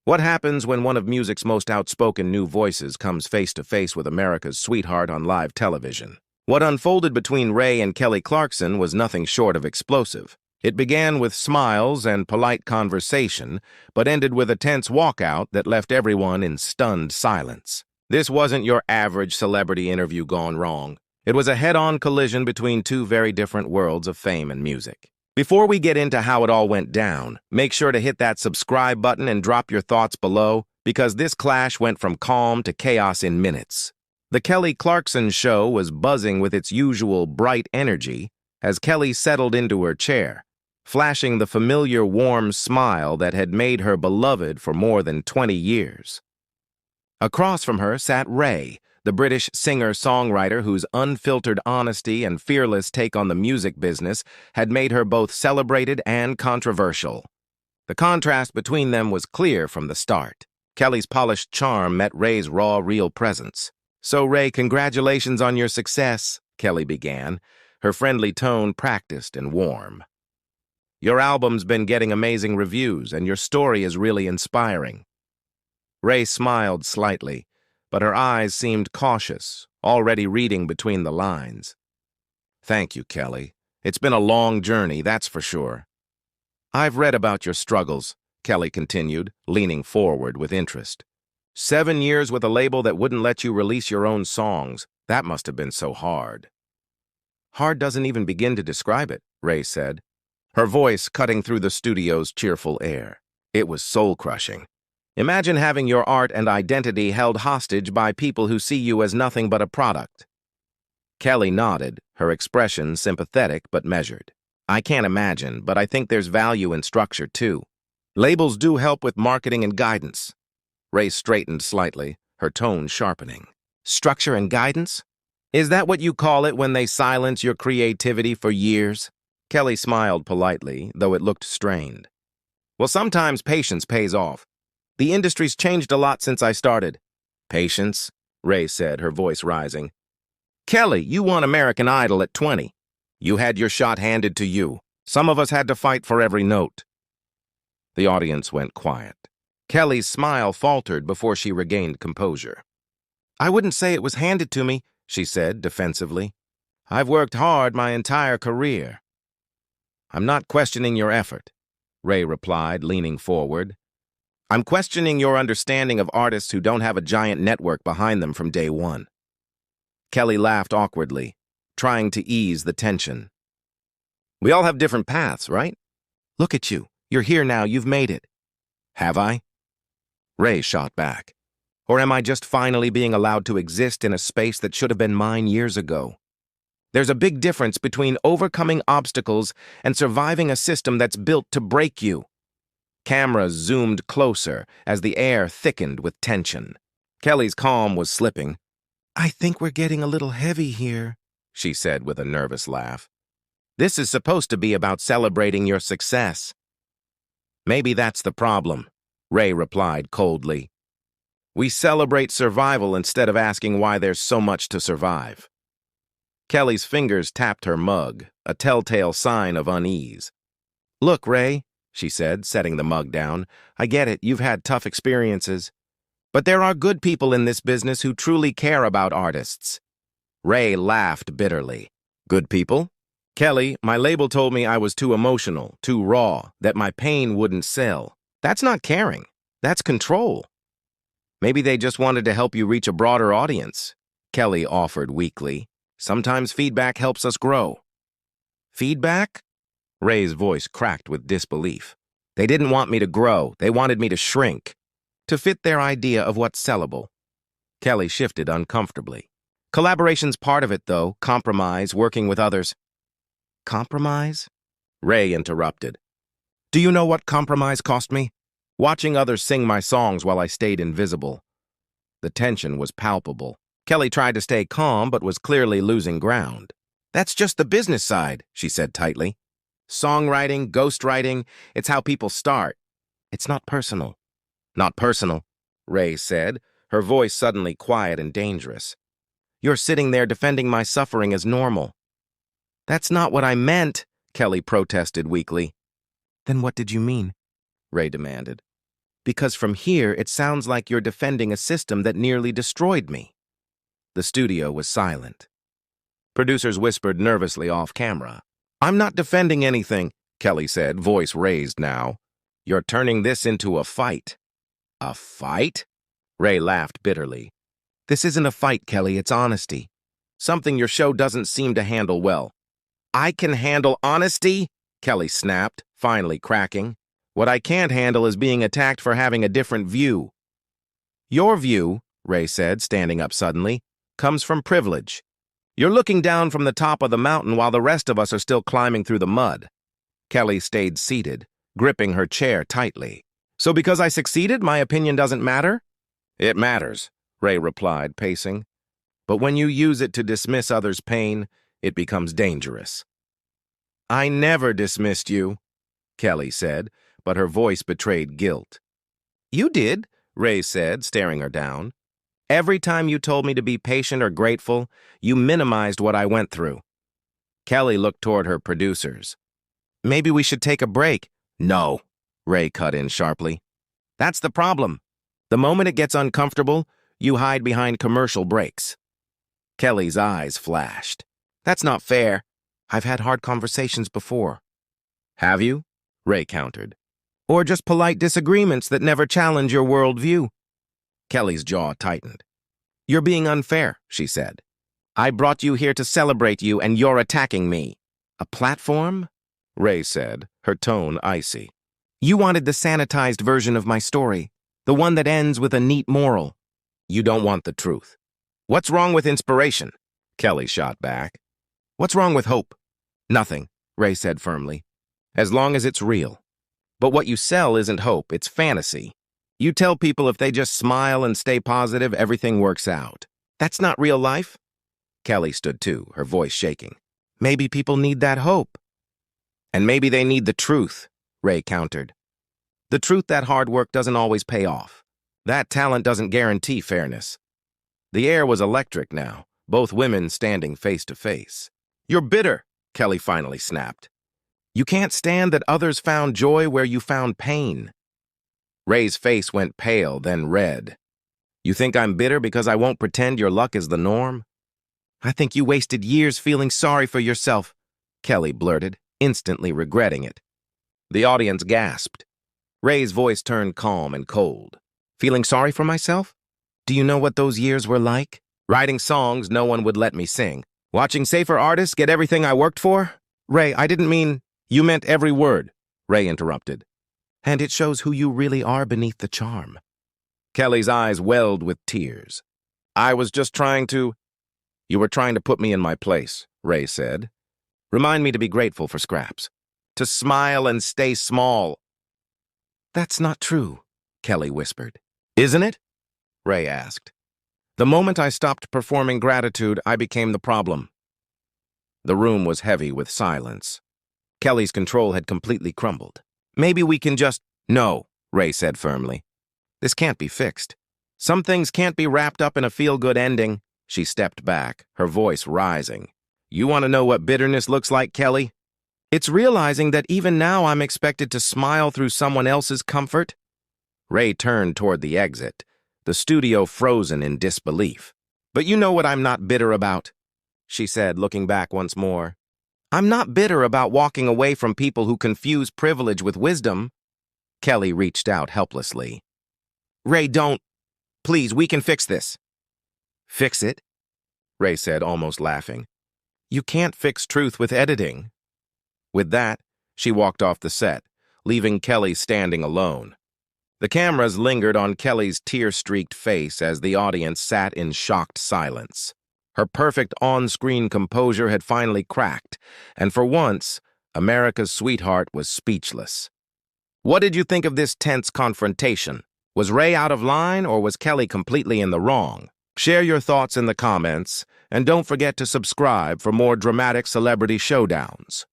What happens when one of music's most outspoken new voices comes face to face with America's sweetheart on live television? What unfolded between Raye and Kelly Clarkson was nothing short of explosive. It began with smiles and polite conversation, but ended with a tense walkout that left everyone in stunned silence. This wasn't your average celebrity interview gone wrong. It was a head-on collision between two very different worlds of fame and music. Before we get into how it all went down, make sure to hit that subscribe button and drop your thoughts below, because this clash went from calm to chaos in minutes. The Kelly Clarkson Show was buzzing with its usual bright energy as Kelly settled into her chair, flashing the familiar warm smile that had made her beloved for more than 20 years. Across from her sat Raye, the British singer-songwriter whose unfiltered honesty and fearless take on the music business had made her both celebrated and controversial. The contrast between them was clear from the start. Kelly's polished charm met Raye's raw, real presence. "So, Raye, congratulations on your success," Kelly began, her friendly tone practiced and warm. "Your album's been getting amazing reviews, and your story is really inspiring." Raye smiled slightly, but her eyes seemed cautious, already reading between the lines. "Thank you, Kelly. It's been a long journey, that's for sure." "I've read about your struggles," Kelly continued, leaning forward with interest. 7 years with a label that wouldn't let you release your own songs. That must have been so hard." "Hard doesn't even begin to describe it," Raye said, her voice cutting through the studio's cheerful air. "It was soul-crushing. Imagine having your art and identity held hostage by people who see you as nothing but a product." Kelly nodded, her expression sympathetic but measured. "I can't imagine, but I think there's value in structure, too. Labels do help with marketing and guidance." Raye straightened slightly, her tone sharpening. "Structure and guidance? Is that what you call it when they silence your creativity for years?" Kelly smiled politely, though it looked strained. "Well, sometimes patience pays off. The industry's changed a lot since I started." "Patience?" Raye said, her voice rising. "Kelly, you won American Idol at 20. You had your shot handed to you. Some of us had to fight for every note." The audience went quiet. Kelly's smile faltered before she regained composure. "I wouldn't say it was handed to me," she said defensively. "I've worked hard my entire career." "I'm not questioning your effort," Raye replied, leaning forward. "I'm questioning your understanding of artists who don't have a giant network behind them from day one." Kelly laughed awkwardly, trying to ease the tension. "We all have different paths, right? Look at you. You're here now. You've made it." "Have I?" Raye shot back. "Or am I just finally being allowed to exist in a space that should have been mine years ago? There's a big difference between overcoming obstacles and surviving a system that's built to break you." Cameras zoomed closer as the air thickened with tension. Kelly's calm was slipping. "I think we're getting a little heavy here," she said with a nervous laugh. "This is supposed to be about celebrating your success." "Maybe that's the problem," Raye replied coldly. "We celebrate survival instead of asking why there's so much to survive." Kelly's fingers tapped her mug, a telltale sign of unease. "Look, Raye," she said, setting the mug down, "I get it, you've had tough experiences. But there are good people in this business who truly care about artists." Raye laughed bitterly. "Good people? Kelly, my label told me I was too emotional, too raw, that my pain wouldn't sell. That's not caring. That's control." "Maybe they just wanted to help you reach a broader audience," Kelly offered weakly. "Sometimes feedback helps us grow." "Feedback?" Raye's voice cracked with disbelief. "They didn't want me to grow. They wanted me to shrink, to fit their idea of what's sellable." Kelly shifted uncomfortably. "Collaboration's part of it, though. Compromise, working with others." "Compromise?" Raye interrupted. "Do you know what compromise cost me? Watching others sing my songs while I stayed invisible." The tension was palpable. Kelly tried to stay calm, but was clearly losing ground. "That's just the business side," she said tightly. "Songwriting, ghostwriting, it's how people start. It's not personal." "Not personal," Raye said, her voice suddenly quiet and dangerous. "You're sitting there defending my suffering as normal." "That's not what I meant," Kelly protested weakly. "Then what did you mean?" Raye demanded. Because from here, it sounds like you're defending a system that nearly destroyed me. The studio was silent. Producers whispered nervously off camera. I'm not defending anything, Kelly said, voice raised now. You're turning this into a fight. A fight? Raye laughed bitterly. This isn't a fight, Kelly, it's honesty. Something your show doesn't seem to handle well. I can handle honesty? Kelly snapped, finally cracking. What I can't handle is being attacked for having a different view. Your view, Raye said, standing up suddenly, comes from privilege. You're looking down from the top of the mountain while the rest of us are still climbing through the mud. Kelly stayed seated, gripping her chair tightly. So because I succeeded, my opinion doesn't matter? It matters, Raye replied, pacing. But when you use it to dismiss others' pain, it becomes dangerous. I never dismissed you, Kelly said, but her voice betrayed guilt. You did, Raye said, staring her down. Every time you told me to be patient or grateful, you minimized what I went through. Kelly looked toward her producers. Maybe we should take a break. No, Raye cut in sharply. That's the problem. The moment it gets uncomfortable, you hide behind commercial breaks. Kelly's eyes flashed. That's not fair. I've had hard conversations before. Have you? Raye countered. Or just polite disagreements that never challenge your worldview. Kelly's jaw tightened. You're being unfair, she said. I brought you here to celebrate you, and you're attacking me. A platform? Raye said, her tone icy. You wanted the sanitized version of my story, the one that ends with a neat moral. You don't want the truth. What's wrong with inspiration? Kelly shot back. What's wrong with hope? Nothing, Raye said firmly. As long as it's real. But what you sell isn't hope, it's fantasy. You tell people if they just smile and stay positive, everything works out. That's not real life. Kelly stood too, her voice shaking. Maybe people need that hope. And maybe they need the truth, Raye countered. The truth that hard work doesn't always pay off. That talent doesn't guarantee fairness. The air was electric now, both women standing face to face. You're bitter, Kelly finally snapped. You can't stand that others found joy where you found pain. Raye's face went pale, then red. You think I'm bitter because I won't pretend your luck is the norm? I think you wasted years feeling sorry for yourself, Kelly blurted, instantly regretting it. The audience gasped. Raye's voice turned calm and cold. Feeling sorry for myself? Do you know what those years were like? Writing songs no one would let me sing. Watching safer artists get everything I worked for? Raye, I didn't mean... You meant every word, Raye interrupted. And it shows who you really are beneath the charm. Kelly's eyes welled with tears. I was just trying to... You were trying to put me in my place, Raye said. Remind me to be grateful for scraps. To smile and stay small. That's not true, Kelly whispered. Isn't it? Raye asked. The moment I stopped performing gratitude, I became the problem. The room was heavy with silence. Kelly's control had completely crumbled. Maybe we can just... No, Raye said firmly. This can't be fixed. Some things can't be wrapped up in a feel-good ending. She stepped back, her voice rising. You want to know what bitterness looks like, Kelly? It's realizing that even now I'm expected to smile through someone else's comfort. Raye turned toward the exit, the studio frozen in disbelief. But you know what I'm not bitter about, she said, looking back once more. I'm not bitter about walking away from people who confuse privilege with wisdom. Kelly reached out helplessly. Raye, don't. Please, we can fix this. Fix it? Raye said, almost laughing. You can't fix truth with editing. With that, she walked off the set, leaving Kelly standing alone. The cameras lingered on Kelly's tear-streaked face as the audience sat in shocked silence. Her perfect on-screen composure had finally cracked, and for once, America's sweetheart was speechless. What did you think of this tense confrontation? Was Raye out of line, or was Kelly completely in the wrong? Share your thoughts in the comments, and don't forget to subscribe for more dramatic celebrity showdowns.